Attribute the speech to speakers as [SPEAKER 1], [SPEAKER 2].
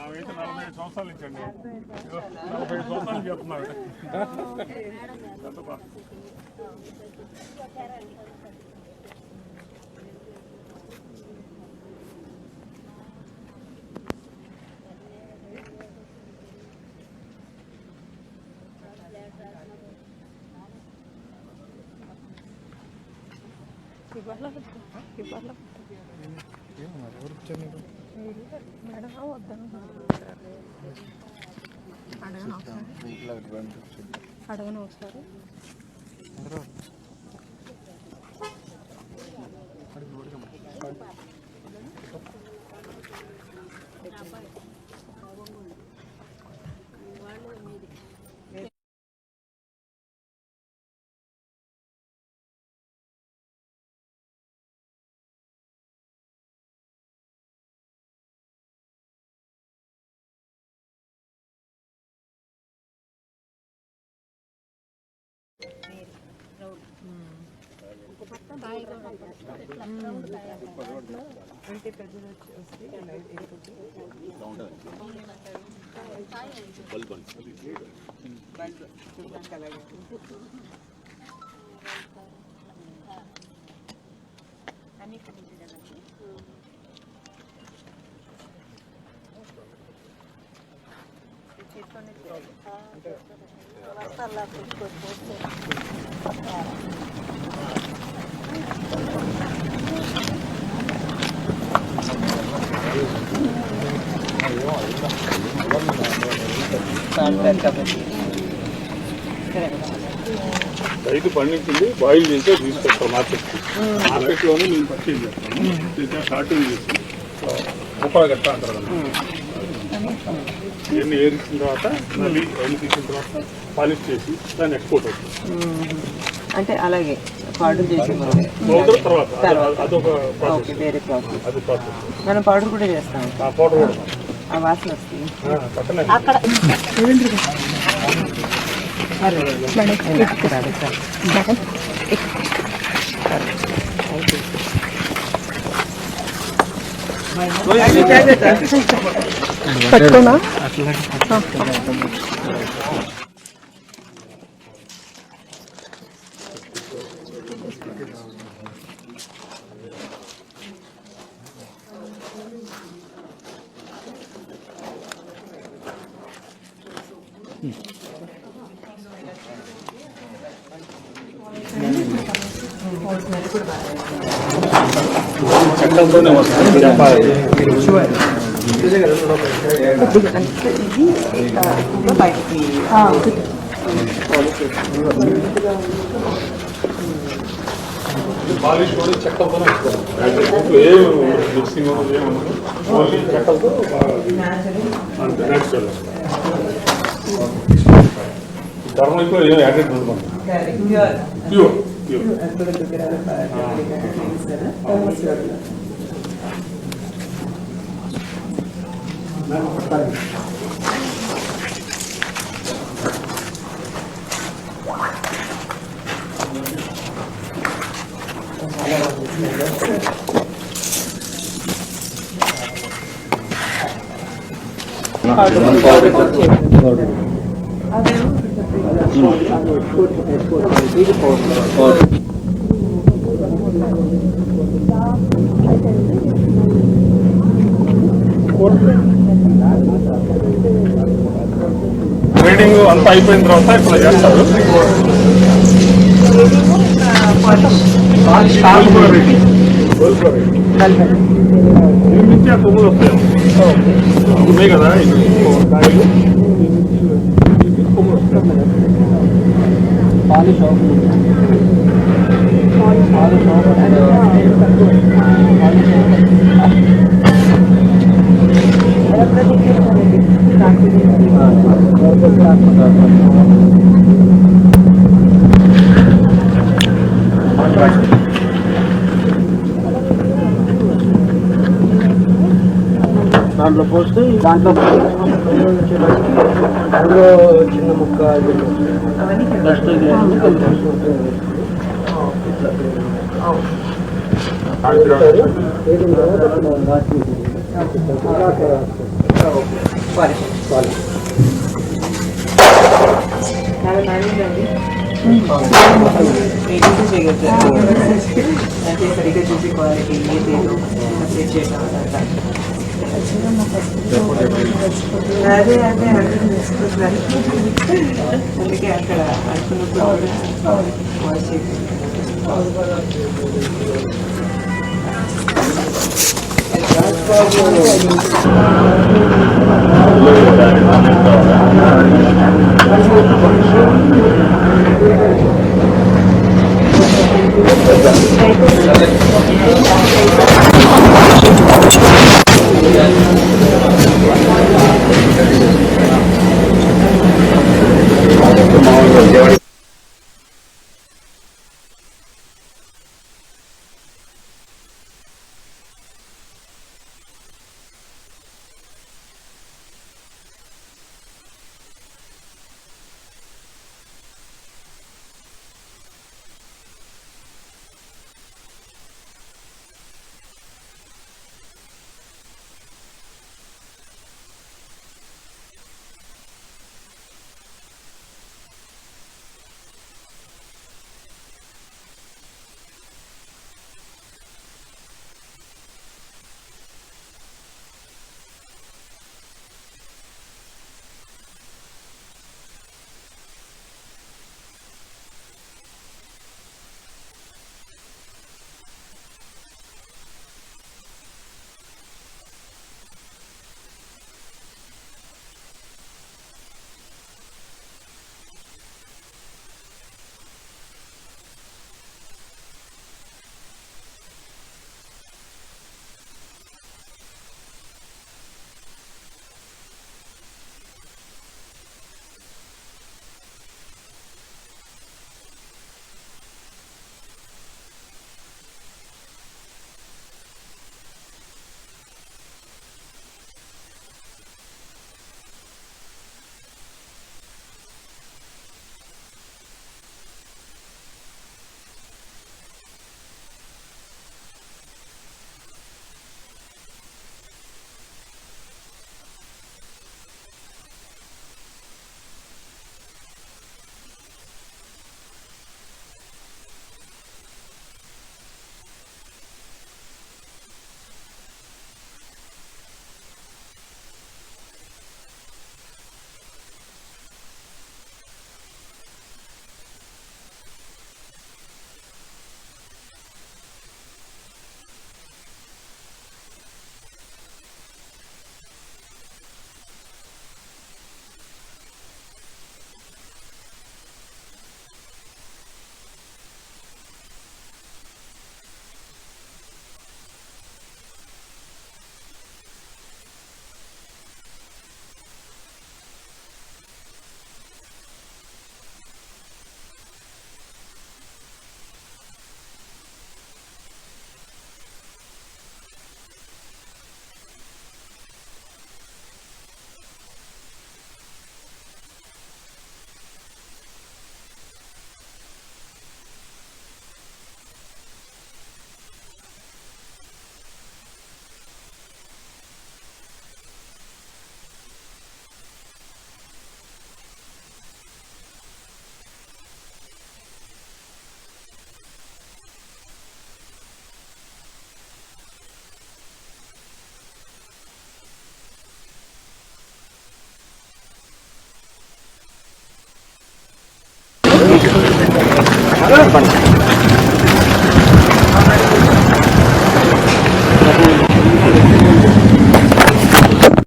[SPEAKER 1] ఆమె 45 సంవత్సరాలు ఇచ్చండి, 45 సంవత్సరాలు చెప్తున్నారు.
[SPEAKER 2] అడగను ఒకసారి.
[SPEAKER 3] అంటే పెద్దలు వస్తే
[SPEAKER 1] రైతు పండించింది బాయిల్ చేస్తే తీసుకొస్తాం మార్కెట్కి. మార్కెట్లోనే మేము పర్చేజ్ చేస్తాము. షార్టింగ్ చేసి రూపాయలు గట్ట అంటారు కదా, ఇవన్నీ ఏరిసిన తర్వాత మళ్ళీ రైలు తీసిన తర్వాత పాలిష్ చేసి దాన్ని ఎక్స్పోర్ట్ అవుతుంది.
[SPEAKER 3] అంటే అలాగే పౌడర్ చేసి
[SPEAKER 1] తర్వాత అదొక ప్రాసెస్.
[SPEAKER 3] వేరే ప్రాసెస్.
[SPEAKER 1] అది ప్రాసెస్
[SPEAKER 3] మనం పౌడర్ కూడా చేస్తాం.
[SPEAKER 1] ఆ పౌడర్ కూడా
[SPEAKER 3] ఆ వాసన వస్తుంది.
[SPEAKER 1] పక్కనే
[SPEAKER 2] పట్టుకోనా?
[SPEAKER 1] చట్టంతోనే వస్తుంది చెప్పాలి. పాలిష్ కూడా చట్టంతోనే వస్తుంది. ఏం మిక్సింగ్ ఏమన్నా ఓన్లీ చట్టంతో నేచురల్. ధర్మంలో ఏం యాడెడ్ ఉండదు, ప్యూర్ ప్యూర్. ట్రేడింగ్ అంతా అయిపోయిన తర్వాత ఇక్కడ చేస్తారు. నుంచి ఆ కొమ్ములు వస్తాయి, ఉన్నాయి కదా కాయలు, కొమ్ములు వస్తాయి.
[SPEAKER 4] దాంట్లో పోస్తే దాంట్లో అందులో చిన్న ముక్క డస్ట్
[SPEAKER 3] చాలా నాణ్యండి చేయగలుగుతారు అంటే సరిగ్గా చూసి క్వాలిటీ ఏదేదో సెట్ చేయడం అదే అదే అర్థం చేసుకుంటున్నాను అందుకే అక్కడ అనుకున్నప్పుడు కూడా వాష్ చేసి
[SPEAKER 4] పని